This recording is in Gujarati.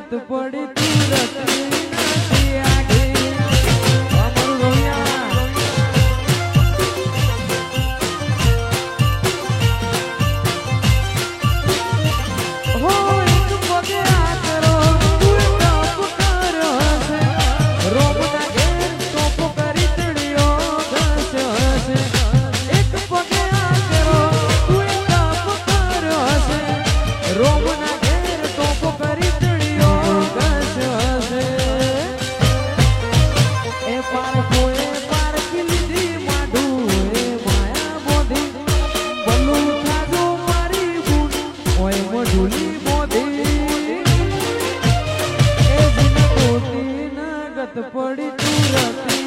ગત પડી તુરત નથી આગે અમારું રોયા હો એક પગે આ કરો તું તપ કર્યો હશે રોમના ઘેર તોપ કરી તળિયો ઘસે હશે એક પગે આ કરો તું તપ કર્યો હશે રોમના ઘેર તોપ કરી તળિયો ઘસે હશે એ પારખોએ પારખી લીધી માઢું એ માયા બોધી બલું થાજો મારી બુન ઓય મઢુલી બોધી એ જીન કોટી ના ગત પડી તું રતી